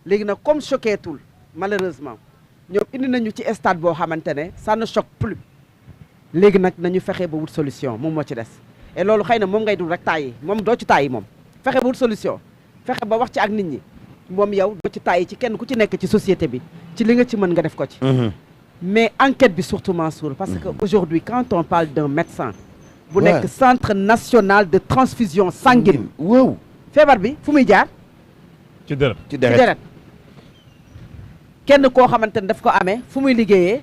léegi nag comme choqué tul malheureusement ñoom indi nañu ci stade boo xamante ne ça ne choque plus léegi nag nañu fexe ba wut solution moom moo ci des et loolu xëy na moom ngay dul rek tàyyi moom doo ci tàyyi moom fexe ba wut solution fexe ba wax ci ak nit ñi moom yow doo ci tàyyi ci kenn ku ci nekk ci société bi ci li nga ci mën nga def ko ci mais enquête bi surtout Mansour parce que aujourd'hui quand on parle d'un médecin bu nekk centre national de transfusion sanguine waaw feebar bi fu muy jaar ci deret ci deret kenn koo xamante ne daf ko amee fu muy liggéeyee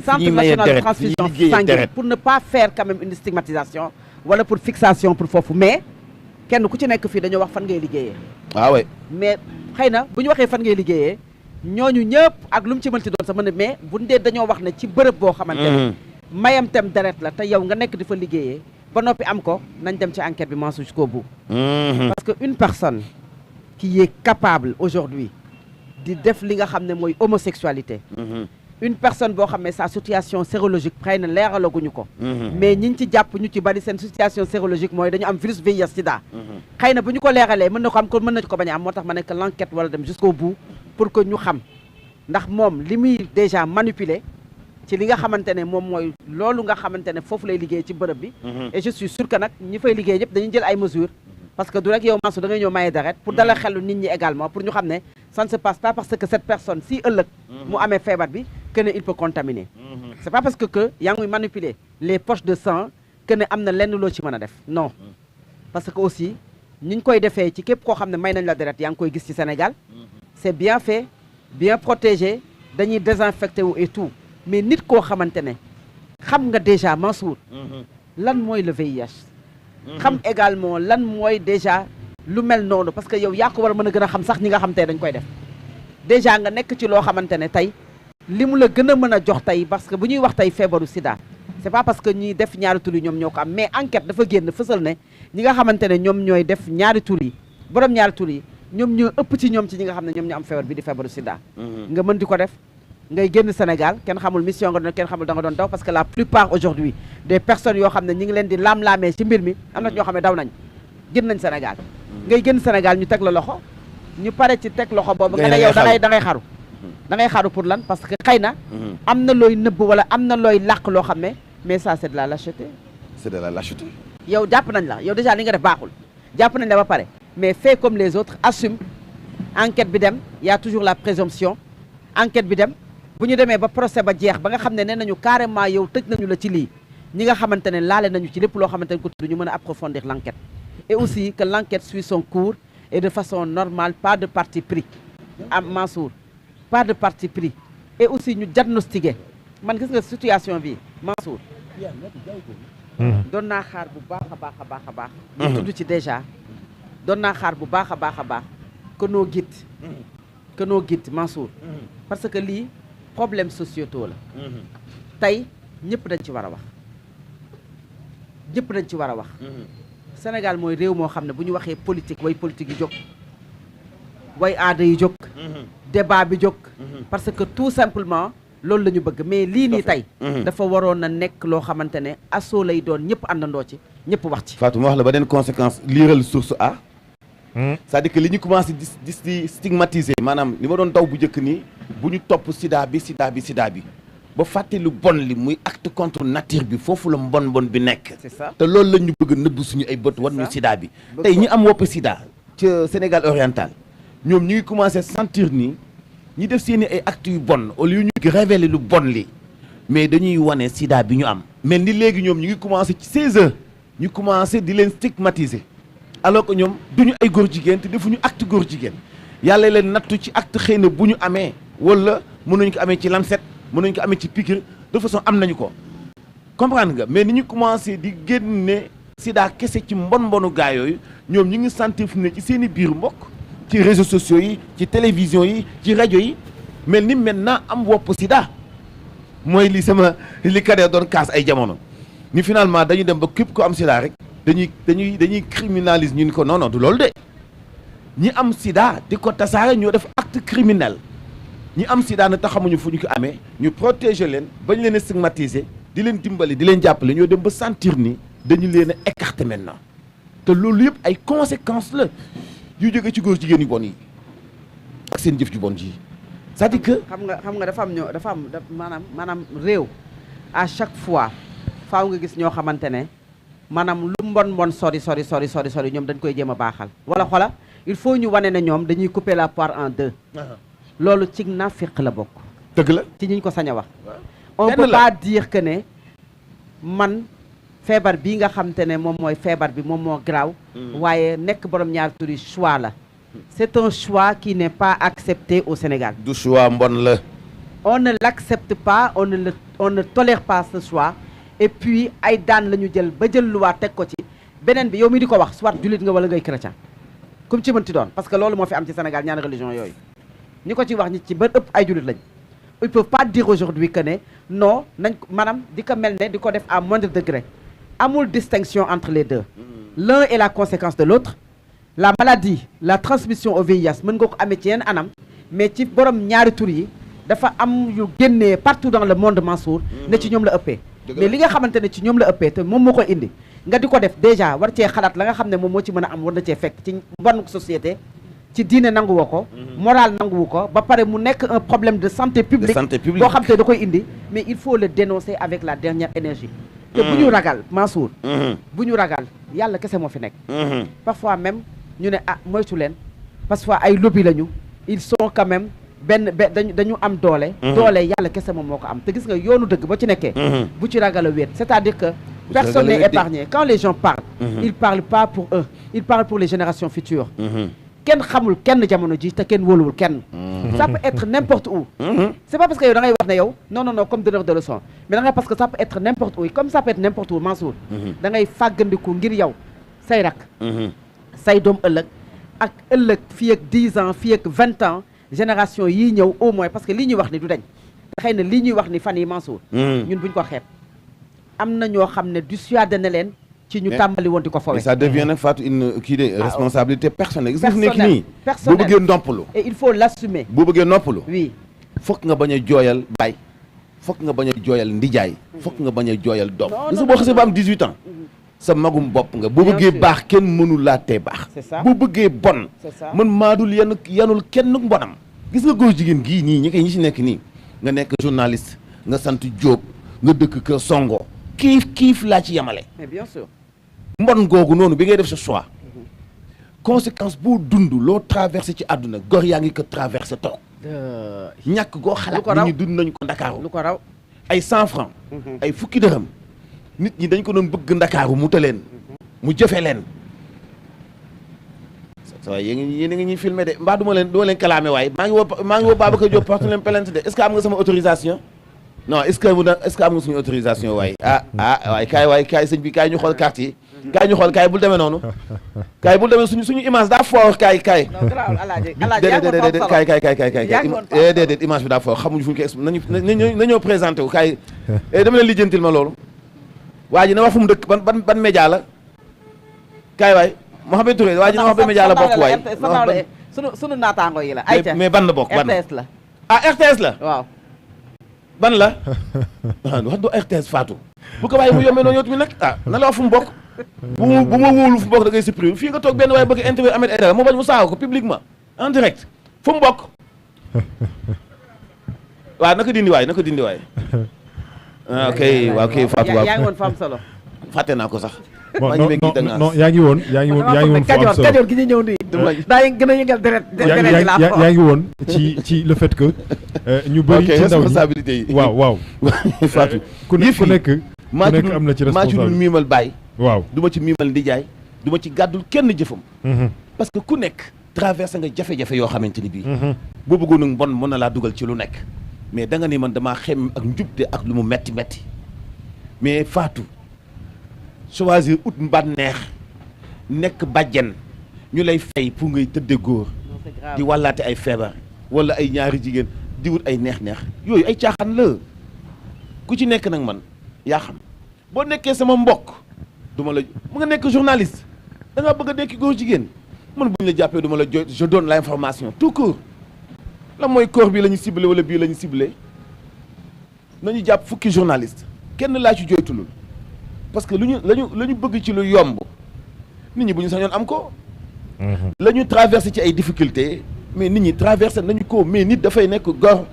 centre national de transfusion sanguine pour ne pas faire quand même une stigmatisation wala pour fixation pour foofu mais kenn ku ci nekk fii dañoo wax fan ngay liggéeyee waaw mais xëy na bu ñu waxee fan ngay liggéeyee ñooñu ñëpp ak lu mu ci mënti doon sax mën mais bu ndee dañoo wax ne ci bërëb boo xamante ne mayam tem deret la te yow nga nekk di fa liggéeyee ba noppi am ko nañ dem ci enquête bi Mansour jusqu'au bout parce que une personne qui est capable aujourd'hui di def li nga xam ne mooy homosexualité une personne boo xam ne sa situation sérologique xëy na leeralaguñu ko mais ñi ci jàpp ñu ci bari seen situation sérologique mooy dañu am virus VIH sida xëy na bu ñu ko leeralee mën na ko am ko mën nañu ko bañ a am moo tax ma nekk l'enquête wala dem jusqu'au bout pour que ñu xam ndax moom li muy déjà manipuler ci li nga xamante ne moom mooy loolu nga xamante ne foofu lay liggéey ci bërëb bi et je suis sûr que nag ñi fay liggéey ñëpp dañuy jël ay mesures parce que du rek yow Mansour da ngay ñëw maye deret pour dala xelu nit ñi également pour ñu xam ne ça ne se passe pas parce que cette personne si ëllëg mu amee feebar bi que ne il peut contaminer c'est pas parce que yaa ngi manipuler les poches de sang que ne am na lenn loo ci mën a def non parce que aussi ñi ñu koy defee ci képp koo xam ne may nañ la deret yaa ngi koy gis ci Sénégal c'est bien fait bien protégé dañuy désinfecté wu et tout mais nit koo xamante ne xam nga déjà Mansour lan mooy le VIH xam également lan mooy déjà lu mel noonu parce que yow yaa ko war a mën a gën a xam sax ñi nga xam tey dañ koy def déjà nga nekk ci loo xamante ne tey li mu la gën a mën a jox tey parce que bu ñuy wax tey feebaru sida c'est pas parce que ñi def ñaari tur yi ñoom ñoo ko am mais enquête dafa génn fësal ne ñi nga xamante ne ñoom ñooy def ñaari tur yi borom ñaari tur yi ñoom ñoo ëpp ci ñoom ci ñi nga xam ne ñoom ñoo am feebar bi di feebaru sida nga mën di ko def ngay génn Sénégal kenn xamul mission nga doon kenn xamul da nga doon daw parce que la plupart aujourd'hui des personnes yoo xam ne ñi ngi leen di laam-laamee ci mbir mi am na ñoo xam ne daw nañ génn nañ Sénégal ngay génn Sénégal ñu teg la loxo ñu pare ci teg loxo boobu nga ne yow da ngay xaru da ngay xaru pour lan parce que xëy na am na looy nëbb wala am na looy làq loo xam ne mais ça c'est de la lâcheté c'est de la lâcheté yow jàpp nañ la yow déjà li nga def baaxul jàpp nañ la ba pare mais fais comme les autres assume enquête bi dem y a toujours la présomption enquête bi dem bu ñu demee ba procès ba jeex ba nga xam ne nee nañu carrément yow tëj nañu la ci lii ñi nga xamante ne laale nañu ci lépp loo xamante ne ko tudd ñu mën a approfondir l'enquête et aussi que l'enquête suit son cours et de façon normale pas de parti pris am Mansour pas de parti pris et aussi ñu diagnostiquer man gis nga situation bi Mansour doon naa xaar bu baax a baax a baax a baax ñu tudd ci déjà doon naa xaar bu baax a baax a baax que noo git Mansour parce que lii problème sociétaux la tey ñëpp dañ ci war a wax ñëpp dañ ci war a wax Sénégal mooy réew moo xam ne bu ñu waxee politique way politique yi jóg way aada yi jóg débat bi jóg parce que tout simplement loolu la ñu bëgg mais lii nii tey dafa waroon na nekk loo xamante ne assaut lay doon ñëpp àndandoo ci ñëpp wax ci Fatou ma wax la ba den conséquence liiral source A c'est-à-dire que li ñu commencé di stigmatiser maanaam li ma doon daw bu njëkk nii bu ñu topp sida bi ba fàtte lu bon li muy acte contre nature bi foofu la mbon bi nekk c'est ça te loolu la ñu bëgg nëbb suñu ay bët wan ñu sida bi tey ñi am wopp sida ca Sénégal oriental ñoom ñu ngi commencé sentir ni ñi def seeni ay actes yu bon au lieu ñu révéler lu bon li mais dañuy wane sida bi ñu am mel ni léegi ñoom ñu ngi commencé ci 16 heures ñu commencé di leen stigmatiser alors que ñoom duñu ay góor jigéen te defuñu acte góor jigéen yàlla leen nattu ci acte xëy na bu ñu amee wala mënuñu ko amee ci lancette mënuñu ko amee ci piqûre de façon am nañu ko comprendre nga mais ni ñu commencé di génne sida kese ci mbonu gaa yooyu ñoom ñu ngi sentir fu ne ci seen i biir mbokk ci réseaux sociaux yi ci télévision yi ci rajo yi mel ni maintenant am wopp sida mooy li li Kader doon kaas ay jamono ni finalement dañu dem ba képp ko am sida rek dañuy criminaliser ñu ni ko non du loolu de ñi am sida di ko tasaare ñoo def acte criminel ñi am sida na tax xamuñu fu ñu ko amee ñu protéger leen bañ leen a stigmatiser di leen dimbali di leen jàppale ñoo dem ba sentir ni dañu leen a écarter maintenant te loolu yëpp ay conséquences la yu jóge ci góor jigéen yu bon yi seen jëf ju bon ji c'est-à-dire que xam nga dafa am maanaam réew à chaque fois faaw nga gis ñoo xamante ne maanaam lu mbon sori ñoom dañ koy jéem a baaxal wala xola il faut ñu wane ne ñoom dañuy couper la poire en deux loolu ci nafiq la bokk dëgg la ci ñiñ ko sañ a wax on peut pas dire que ne man feebar bii nga xam te ne moom mooy feebar bi moom moo graaw waaye nekk borom ñaar tur yi choix la c'est un choix qui n'est pas accepté au Sénégal du choix mbon la on ne l'accepte pas on ne tolère pas ce choix et puis ay daan la ñu jël ba jël luwaa teg ko ci beneen bi yow mi di ko wax soit jullit nga wala ngay chrétien comme ci mënti doon parce que loolu moo fi am ci Sénégal ñaari religion yooyu ñi ko ci wax ñi ci ba ëpp ay jullit lañ ils peuvent pas dire aujourd'hui que ne non nañ maanaam di ko mel ne di ko def à moindre degré amul distinction entre les deux l'un est la conséquence de l'autre la maladie la transmission au VIH mën nga ko amee ci yenn anam mais ci borom ñaari tur yi dafa am yu génnee partout dans le monde Mansour ne ci ñoom la ëppee mais li nga xamante ne ci ñoom la ëppee te moom moo koy indi nga di ko def déjà war cee xalaat la nga xam ne moom moo ci mën a am war na cee fekk ci bonne société ci diine nanguwoo ko moral nanguwu ko ba pare mu nekk un problème de santé publique boo xam te da koy indi mais il faut le dénoncer avec la dernière énergie te bu ñu ragal Mansour bu ñu ragal yàlla kese moo fi nekk parfois même ñu ne ah moytu leen parfois ay lobby lañu ils sont quand même dañu am doole yàlla kese moom moo ko am te gis nga yoonu dëgg ba ci nekkee bu ci ragal a wéet c'est-à-dire que personne n'est épargné quand les gens parlent ils parlent pas pour eux ils parlent pour les générations futures kenn xamul kenn jamono ji te kenn wóoluwul kenn ça peut être n'importe où c'est pas parce que yow da ngay wax ne yow non comme donneur de leçon mais da ngay parce que ça peut être n'importe où et comme ça peut être n'importe où Mansour da ngay fàggandiku ngir yow say rak say doom ëllëg ak ëllëg fii ak 10 ans fii ak 20 ans génération yii ñëw au moins parce que lii ñuy wax ni du dañ te xëy na lii ñuy wax ni fan yi Mansour ñun buñ ko xeeb am na ñoo xam ne dissuadé na leen ci ñu tàmbali woon di ko fowe ça devient nag Fatou une kii de responsabilité personnelle gis nga fi nekk nii boo bëggee noppalu et il faut l'assumer boo bëggee noppalu oui fokk nga bañ a jooyal baay fokk nga bañ a jooyal ndijaay fokk nga bañ a jooyal doom gis nga boo xasee ba am 18 ans sa magum bopp nga boo bëggee baax kenn mënul laa tee baax boo bëggee bon man maadul yanul kenn mbonam gis nga góor jigéen gii nii ñi si nekk nii nga nekk journaliste nga sant Diop nga dëkk Kër Songo kiif laa ci yemale mais bien sûr mbon googu noonu bi ngay def sa choix conséquence boo dund loo traversé ci àdduna gor yaa ngi ko traversé toog ñàkk goo xalaat nit ñi dund nañu ko Ndakaaru lu ko raw ay 100 francs ay fukki dërëm nit ñi dañ ko doon bëgg Ndakaaru mu leen mu jëfe leen sa yéen a ngi ñuy filmé de mbaa duma leen kalaame waaye maa ngi woo Babacar Diop porte leen plainte de est-ce que am nga sama autorisation non est-ce que am nga suñu autorisation waaye waaye kaay sëñ bi kaay ñu xool carte yi kaay ñu xool kaay bul demee noonu kaay bul demee suñu image daa fort kaay déedéet image bi daa fort xamuñu fu ñu ko expliqué nañoo présenté wu kaay dama leen lijjantil ma loolu waa ji na wax fu mu dëkk ban média la kaay waay Mouhamed Touré waa ji na wax ban média la bokk waay sunu naataango yi la ayca mais ban la bokk ban RTS la RTS la waaw ban la wax du RTS Fatou bu ko bàyyi mu yombee noonu yow tamit nag na la wax fu mu bokk bu ma wóolu fu mu bokk da ngay supprimer fii nga toog benn waaye bëgg interview Ahmed Aïdara moo bañ mu saaga ko publiquement en direct fu mu bokk waaw naka dindi waay ok waaw kay Fatou waaw yaa ngi woon fa am solo fàtte naa ko sax non yaa ngi woon fu am solo Kajoor gi ñu ñëw nii daa gën a yëngal deret yaa ngi woon ci le fait que ñu bëri ci ndaw responsabilité yi waaw Fatou ku nekk am na ci responsabilité maa ci dul miimal baay waaw du ma ci miimal ndijaay du ma ci gàddul kenn jëfam parce que ku nekk traversé nga jafe-jafe yoo xamante ni bii boo bëggoon nag mbon mën na laa dugal ci lu nekk mais da nga ni man damaa xem ak njubte ak lu mu metti mais Fatou choisir ut mbànneex nekk bàjjen ñu lay fay pour ngay tëdde góor di wàllaate ay feebar wala ay ñaari jigéen di wut ay neex-neex yooyu ay caaxaan la ku ci nekk nag man yaa xam boo nekkee sama mbokk duma la mu nga nekk journaliste da nga bëgg a nekk góor jigéen man bu ñu la jàppee duma la jo je donne l'information tout court la mooy corps bi la ñu ciblé wala bii la ñu ciblé nañu jàpp fukki journaliste kenn laa ci jooytulul parce que la ñu bëgg ci lu yomb nit ñi bu ñu sañoon am ko la ñu traversé ci ay difficultés mais nit ñi traversé nañu ko mais nit dafay nekk gor.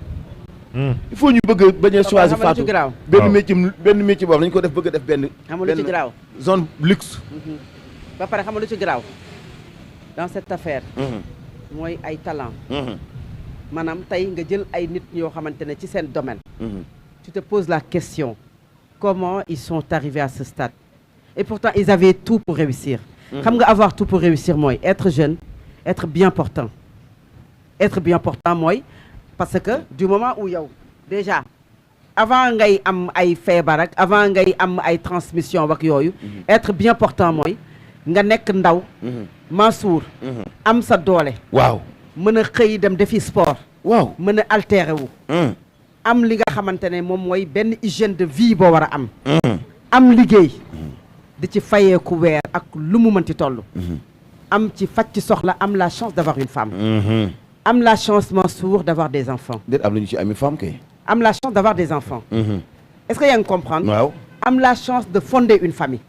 il faut ñu bëgg a bañ a choisir Fatou benn métier boobu nañu ko def bëgg a def benn. xam lu ci garaaw zone luxe. ba pare xam lu ci garaaw dans cette affaire. mooy ay talent. maanaam tey nga jël ay nit yoo xamante ne ci seen domaine. tu te poses la question comment ils sont arrivés à ce stade et pourtant ils avaient tout pour réussir. xam nga avoir tout pour réussir mooy être jeune être bien portant mooy parce que du moment où yow déjà avant ngay am ay feebar ak avant ngay am ay transmission ak yooyu être bien portant mooy nga nekk ndaw Mansour am sa doole waaw mën a xëy dem defi sport waaw mën a altéré wu am li nga xamante ne moom mooy benn hygiène de vie boo war a am liggéey di ci fayeeku weer ak lu mu mënti toll am ci faj ci soxla am la chance d'avoir une femme am la chance Mansour d'avoir des enfants déet am nañu ci ami femme kay am la chance d'avoir des enfants est-ce que yaa ngi comprendre waaw am la chance de fonder une famille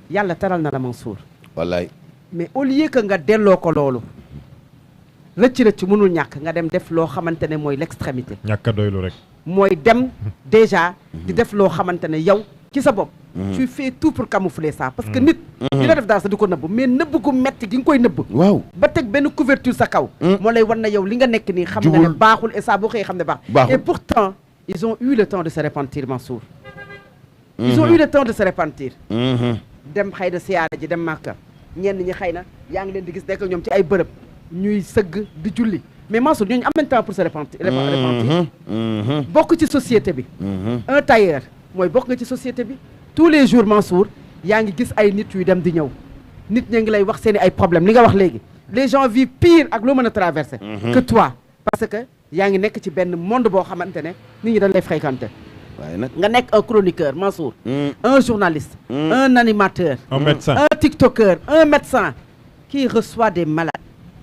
yàlla teral na la Mansour wallaay mais au lieu que nga delloo ko loolu rëcc mënul ñàkk nga dem def loo xamante ne mooy l'extrémité ñàkk a doylu rek mooy dem déjà di def loo xamante ne yow ci sa bopp tu fais tout pour camoufler ça parce que nit dina def daal sa di ko nëbb mais nëbb gu metti gi nga koy nëbb waaw ba teg benn couverture sa kaw moo lay wan na yow li nga nekk nii xam nga ne baaxul et ça boo xëyee xam ne baax et pourtant ils ont eu le temps de se repentir Mansour ils ont eu le temps de se repentir dem xëy na siyaara ji dem Màkka ñenn ñi xëy na yaa ngi leen di gis nekk ñoom ci ay bërëb ñuy sëgg di julli mais Mansour ñooñu am nañ temps pour se repentir bokk ci société bi un tailleur mooy bokk nga ci société bi tous les jours Mansour yaa ngi gis ay nit yu dem di ñëw nit ña ngi lay wax seen i ay problème li nga wax léegi les gens vivent pire ak loo mën a traverser que toi parce que yaa ngi nekk ci benn monde boo xamante ne nit ñi dañ lay fréquenter waaye nag nga nekk un chroniqueur Mansour un journaliste un animateur un médecin un tiktoker un médecin qui reçoit des malades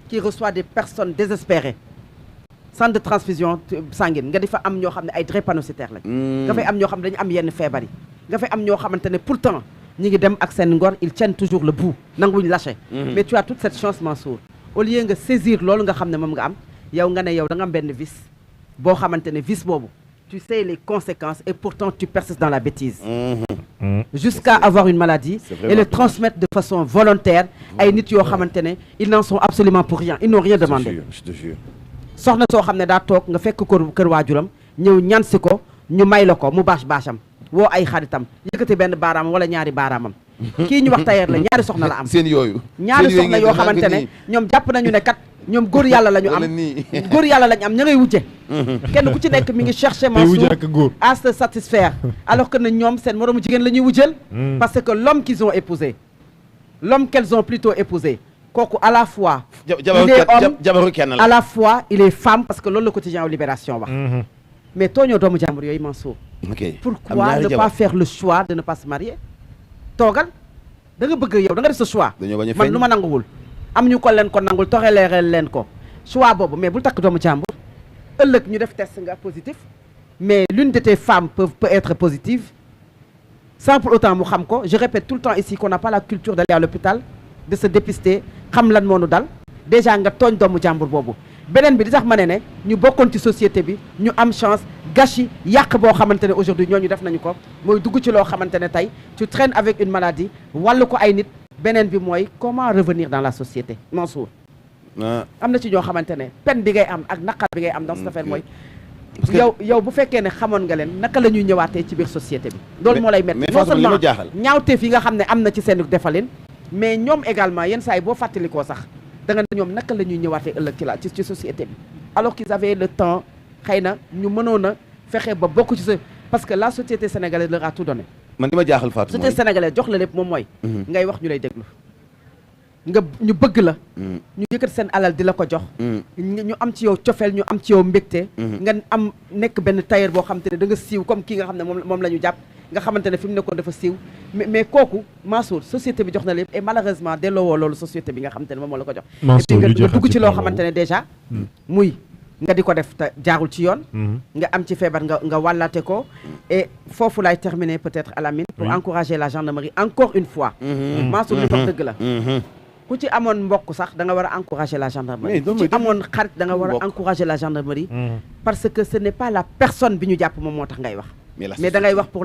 qui reçoit des personnes désespérées centre de transfusion sanguine nga di fa am ñoo xam ne ay drépanocytaires lañ nga fay am ñoo xam ne dañu am yenn feebar yi nga fay am ñoo xamante ne pourtant ñi ngi dem ak seen ngor ils tiennent toujours le bout nanguwuñu lâché mais tu as toute cette chance Mansour au lieu nga saisir loolu nga xam ne moom nga am yow nga ne yow da nga am benn vice boo xamante ne vice boobu tu sais les conséquences et pourtant tu persistes dans la bêtise jusqu'à avoir une maladie et le transmettre de façon volontaire ay nit yoo xamante ne ils n'en sont absolument pour rien ils n'ont rien demandé je te jure soxna soo xam ne daa toog nga fekk kër waajuram ñëw ñaan si ko ñu may la ko mu bâcham woo ay xaritam yëkkati benn baaraamam wala ñaari baaraamam kii ñu wax tailleur la ñaari soxna la am seen yooyu ñaari soxna yoo xamante ne ñoom jàpp nañu ne kat ñoom góor yàlla la ñu am góor yàlla la ñu am ña ngay wujje kenn ku ci nekk mi ngi chercher Mansour à se satisfaire alors que ne ñoom seen moroomu jigéen la ñuy wujjeel parce que l'homme qu'ils ont épousé l'homme qu'elles ont plutôt épousé kooku à la fois il est homme à la fois il est femme parce que loolu la quotidien au Libération wax mais tooñoo doomu jàmbur yooyu Mansour pourquoi ne pas faire le choix de ne pas se marier toogal da nga bëgg yow da nga def sa choix man lu ma nanguwul am ñu ko leen ko nangul toxeleereel leen ko choix boobu mais bul takk doomu jàmbur ëllëg ñu def test nga positif mais l'une de tes femmes peut être positive sans pour autant mu xam ko je répète tout le temps ici qu'on n'a pas la culture d'aller à l'hôpital de se dépister xam lan moo nu dal déjà nga tooñ doomu jàmbur boobu beneen bi di tax ma ne ñu bokkoon ci société bi ñu am chance gâchis yàq boo xamante ne aujourd'hui ñooñu def nañu ko mooy dugg ci loo xamante ne tey tu traînes avec une maladie wàllu ko ay nit beneen bi mooy comment revenir dans la société Mansour am na ci ñoo xamante ne peine bi ngay am ak naqar bi ngay am dans cette affaire mooy yow bu fekkee ne xamoon nga leen naka la ñuy ñëwaatee ci biir société bi loolu moo lay metti non seulement ñaawteef yi nga xam ne am na ci seen defalin mais ñoom également yenn saa yi boo fàttalikoo sax da nga ñoom naka la ñuy ñëwaatee ëllëg ci société bi alors qu'ils avaient le temps xëy na ñu mënoon a fexe ba bokk ci parce que la société sénégalaise leur a tout donné man li ma jaaxal Fatou société sénégalaise jox la lépp moom mooy ngay wax ñu lay déglu ñu bëgg la ñu yëkkati seen alal di la ko jox ñu am ci yow cofeel ñu am ci yow mbégte nga am nekk benn tailleur boo xam te ne da nga siiw comme kii nga xam ne moom la ñu jàpp nga xamante ne fi mu nekkoon dafa siiw mais kooku Mansour société bi jox na lépp et malheureusement delloowoo loolu société bi nga xamante ne moom moo la ko jox et puis nga dugg ci loo xamante ne déjà muy nga di ko def te jaarul ci yoon nga am ci feebar nga wàllate ko et foofu laay terminer peut-être à la mine pour encourager la gendarmerie encore une fois Mansour li wax dëgg la ku ci amoon mbokk sax da nga war a encourager la gendarmerie ku ci amoon xarit da nga war a encourager la gendarmerie parce que ce n'est pas la personne bi ñu jàpp moom moo tax ngay wax mais da ngay wax pour